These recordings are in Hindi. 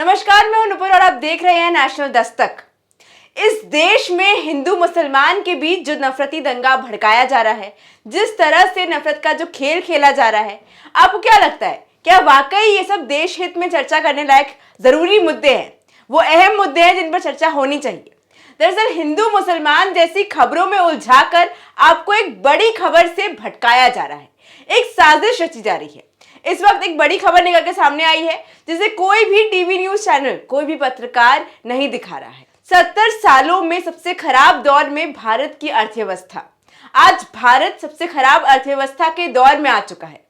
नमस्कार, मैं हूं नुपुर और आप देख रहे हैं नेशनल दस्तक। इस देश में हिंदू मुसलमान के बीच जो नफरती दंगा भड़काया जा रहा है, जिस तरह से नफरत का जो खेल खेला जा रहा है, आपको क्या लगता है? क्या वाकई ये सब देश हित में चर्चा करने लायक जरूरी मुद्दे हैं? वो अहम मुद्दे हैं जिन पर चर्चा होनी चाहिए। दरअसल हिंदू मुसलमान जैसी खबरों में उलझाकर आपको एक बड़ी खबर से भटकाया जा रहा है, एक साजिश रची जा रही है। इस वक्त एक बड़ी खबर निकल के सामने आई है जिसे कोई भी टीवी न्यूज चैनल, कोई भी पत्रकार नहीं दिखा रहा है। 70 सालों में सबसे खराब दौर में भारत की अर्थव्यवस्था। आज भारत सबसे खराब अर्थव्यवस्था के दौर में आ चुका है।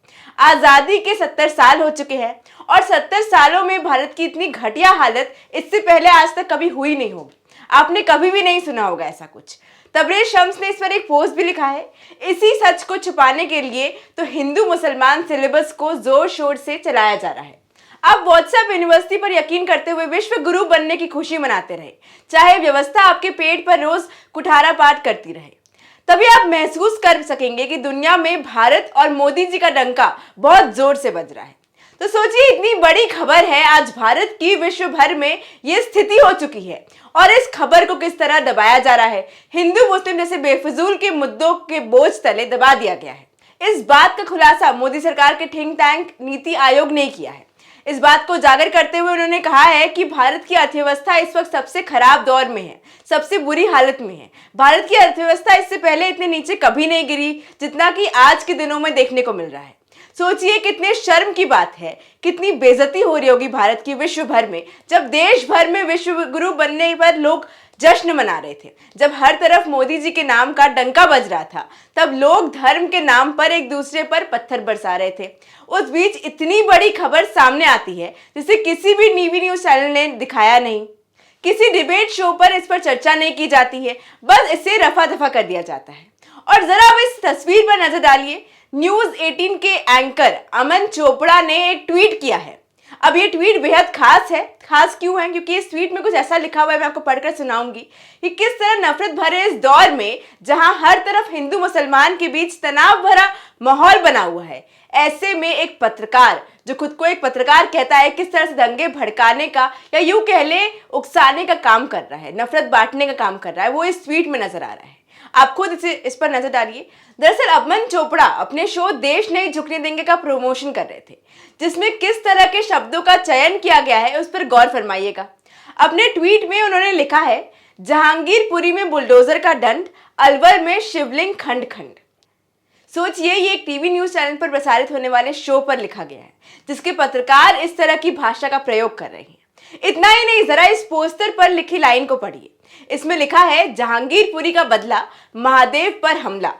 आजादी के 70 साल हो चुके हैं और 70 सालों में भारत की इतनी घटिया हालत इससे पहले आज तक कभी हुई नहीं होगी। आपने कभी भी नहीं सुना होगा ऐसा कुछ। तबरेज शम्स ने इस पर एक पोस्ट भी लिखा है। इसी सच को छुपाने के लिए तो हिंदू मुसलमान सिलेबस को जोर शोर से चलाया जा रहा है। आप व्हाट्सएप यूनिवर्सिटी पर यकीन करते हुए विश्व गुरु बनने की खुशी मनाते रहे, चाहे व्यवस्था आपके पेट पर रोज कुठारा पाठ करती रहे। तभी आप महसूस कर सकेंगे कि दुनिया में भारत और मोदी जी का डंका बहुत जोर से बज रहा है। तो सोचिए, इतनी बड़ी खबर है, आज भारत की विश्व भर में ये स्थिति हो चुकी है और इस खबर को किस तरह दबाया जा रहा है। हिंदू मुस्लिम जैसे बेफिजूल के मुद्दों के बोझ तले दबा दिया गया है। इस बात का खुलासा मोदी सरकार के थिंक टैंक नीति आयोग ने किया है। इस बात को उजागर करते हुए उन्होंने कहा है कि भारत की अर्थव्यवस्था इस वक्त सबसे खराब दौर में है, सबसे बुरी हालत में है। भारत की अर्थव्यवस्था इससे पहले इतने नीचे कभी नहीं गिरी जितना कि आज के दिनों में देखने को मिल रहा है। सोचिए, कितने शर्म की बात है, कितनी बेइज्जती हो रही होगी भारत की विश्व भर में, जब देश भर में विश्व गुरु बनने पर लोग जश्न मना रहे थे, जब हर तरफ मोदी जी के नाम का डंका बज रहा था, तब लोग धर्म के नाम पर एक दूसरे पर पत्थर बरसा रहे थे। उस बीच इतनी बड़ी खबर सामने आती है जिसे किसी भी टीवी न्यूज चैनल ने दिखाया नहीं, किसी डिबेट शो पर इस पर चर्चा नहीं की जाती है, बस इसे रफा दफा कर दिया जाता है। और जरा अब इस तस्वीर पर नजर डालिए। न्यूज 18 के एंकर अमन चोपड़ा ने एक ट्वीट किया है। अब ये ट्वीट बेहद खास है। खास क्यों है? क्योंकि इस ट्वीट में कुछ ऐसा लिखा हुआ है, मैं आपको पढ़कर सुनाऊंगी कि किस तरह नफरत भरे इस दौर में, जहां हर तरफ हिंदू मुसलमान के बीच तनाव भरा माहौल बना हुआ है, ऐसे में एक पत्रकार जो खुद को एक पत्रकार कहता है, किस तरह से दंगे भड़काने का या यूं कह ले उकसाने का काम कर रहा है, नफरत बांटने का काम कर रहा है, वो इस ट्वीट में नजर आ रहा है। आप खुद इस पर नजर डालिए। दरअसल अमन चोपड़ा अपने शो देश नहीं झुकने देंगे का प्रमोशन कर रहे थे, जिसमें किस तरह के शब्दों का चयन किया गया है उस पर गौर फरमाइएगा। अपने ट्वीट में उन्होंने लिखा है, जहांगीरपुरी में बुलडोजर का दंड, अलवर में शिवलिंग खंड खंड। सोचिए, ये एक टीवी न्यूज चैनल पर प्रसारित होने वाले शो पर लिखा गया है, जिसके पत्रकार इस तरह की भाषा का प्रयोग कर रहे हैं। इतना ही नहीं, जरा इस पोस्टर पर लिखी लाइन को पढ़िए। इसमें लिखा है, जहांगीरपुरी का बदला, महादेव पर हमला।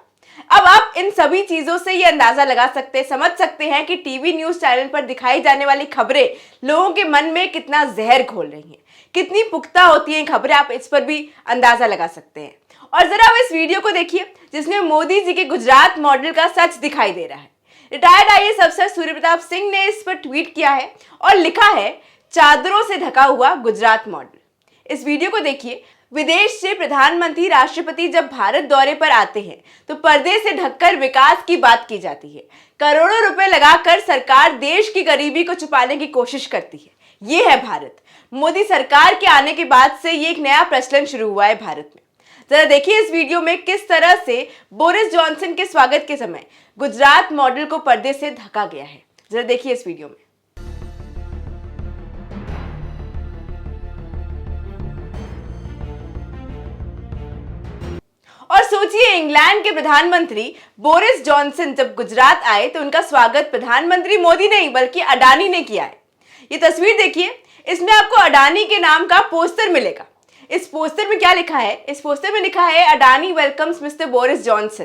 अब आप इन सभी चीजों से ये अंदाजा लगा सकते, समझ सकते हैं कि टीवी न्यूज चैनल पर दिखाई जाने वाली खबरें लोगों के मन में कितना जहर घोल रही हैं, कितनी पुख्ता होती हैं खबरें, आप इस पर भी अंदाजा लगा सकते हैं। और जरा अब इस वीडियो को देखिए, जिसमें मोदी जी के गुजरात मॉडल का सच दिखाई दे रहा है। रिटायर्ड आईएएस अफसर सूर्य प्रताप सिंह ने इस पर ट्वीट किया है और लिखा है, चादरों से ढका हुआ गुजरात मॉडल। इस वीडियो को देखिए। विदेश से प्रधानमंत्री, राष्ट्रपति जब भारत दौरे पर आते हैं तो पर्दे से ढककर विकास की बात की जाती है। करोड़ों रुपए लगाकर सरकार देश की गरीबी को छुपाने की कोशिश करती है। ये है भारत। मोदी सरकार के आने के बाद से ये एक नया प्रचलन शुरू हुआ है भारत में। जरा देखिए इस वीडियो में किस तरह से बोरिस जॉनसन के स्वागत के समय गुजरात मॉडल को पर्दे से ढका गया है। जरा देखिए इस वीडियो में। और सोचिए, इंग्लैंड के प्रधानमंत्री बोरिस जॉनसन जब गुजरात आए तो उनका स्वागत प्रधानमंत्री मोदी नहीं बल्कि अडानी ने किया है। ये तस्वीर देखिए, इसमें आपको अडानी के नाम का पोस्टर मिलेगा। इस पोस्टर में क्या लिखा है? इस पोस्टर में लिखा है, Adani welcomes mister Boris Johnson.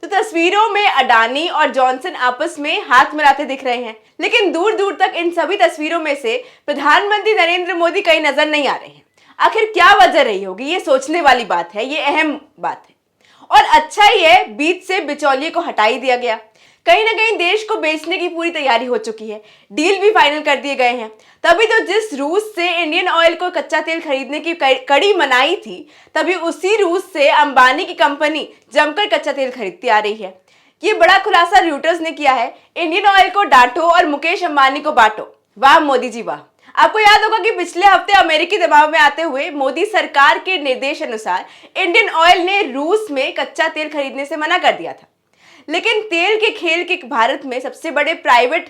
तो तस्वीरों में अडानी और जॉनसन आपस में हाथ मिलाते दिख रहे हैं, लेकिन दूर दूर तक इन सभी तस्वीरों में से प्रधानमंत्री नरेंद्र मोदी कहीं नजर नहीं आ रहे हैं। आखिर क्या वजह रही होगी? ये सोचने वाली बात है, ये अहम बात है। और अच्छा ही है, बीच से बिचौलिए को हटा ही दिया गया। कहीं ना कहीं देश को बेचने की पूरी तैयारी हो चुकी है, डील भी फाइनल कर दिए गए हैं। तभी तो जिस रूस से इंडियन ऑयल को कच्चा तेल खरीदने की कड़ी मनाई थी, तभी उसी रूस से अंबानी की कंपनी जमकर कच्चा तेल खरीदती आ रही है। ये बड़ा खुलासा रॉयटर्स ने किया है। इंडियन ऑयल को डांटो और मुकेश अंबानी को बांटो। वाह मोदी जी वाह, आपको याद होगा कि पिछले हफ्ते अमेरिकी दबाव में आते हुए मोदी सरकार के निर्देश अनुसार इंडियन ऑयल ने रूस में कच्चा तेल खरीदने से मना कर दिया था। लेकिन तेल के खेल के भारत में सबसे बड़े प्राइवेट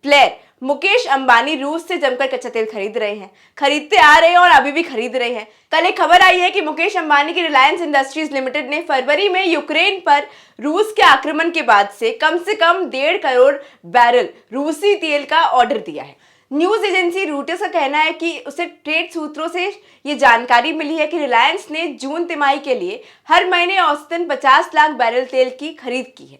प्लेयर मुकेश अंबानी रूस से जमकर कच्चा तेल खरीद रहे हैं, खरीदते आ रहे हैं और अभी भी खरीद रहे हैं। कल एक खबर आई है कि मुकेश अंबानी की रिलायंस इंडस्ट्रीज लिमिटेड ने फरवरी में यूक्रेन पर रूस के आक्रमण के बाद से कम 1.5 करोड़ बैरल रूसी तेल का ऑर्डर दिया है। न्यूज एजेंसी रूटर्स का कहना है कि उसे ट्रेड सूत्रों से ये जानकारी मिली है कि रिलायंस ने जून तिमाही के लिए हर महीने औसतन 50 लाख बैरल तेल की खरीद की है।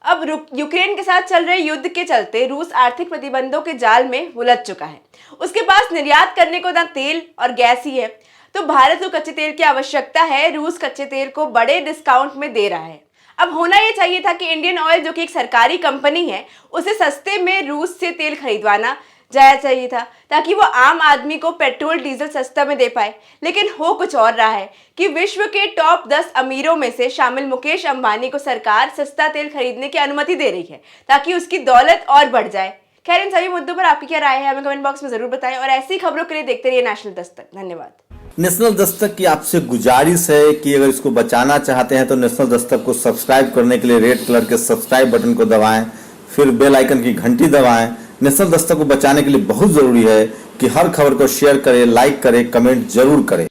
अब यूक्रेन के साथ चल रहे युद्ध के चलते रूस आर्थिक प्रतिबंधों के जाल में उलझ चुका है। उसके पास निर्यात करने को ना तेल और गैस ही है, तो भारत को कच्चे तेल की आवश्यकता है। रूस कच्चे तेल को बड़े डिस्काउंट में दे रहा है। अब होना ये चाहिए था कि इंडियन ऑयल, जो कि एक सरकारी कंपनी है, उसे सस्ते में रूस से तेल खरीदवाना जाया चाहिए था, ताकि वो आम आदमी को पेट्रोल डीजल सस्ता में दे पाए। लेकिन हो कुछ और रहा है कि विश्व के टॉप 10 अमीरों में से शामिल मुकेश अंबानी को सरकार सस्ता तेल खरीदने की अनुमति दे रही है, ताकि उसकी दौलत और बढ़ जाए। खैर, इन सभी मुद्दों पर आपकी क्या राय है, हमें कमेंट बॉक्स में जरूर बताएं और ऐसी खबरों के लिए देखते रहिए नेशनल दस्तक। धन्यवाद। नेशनल दस्तक की आपसे गुजारिश है कि अगर इसको बचाना चाहते हैं तो नेशनल दस्तक को सब्सक्राइब करने के लिए रेड कलर के सब्सक्राइब बटन को दबाएं, फिर बेल आइकन की घंटी दबाएं। नेशनल दस्तक को बचाने के लिए बहुत जरूरी है कि हर खबर को शेयर करें, लाइक करें, कमेंट जरूर करें।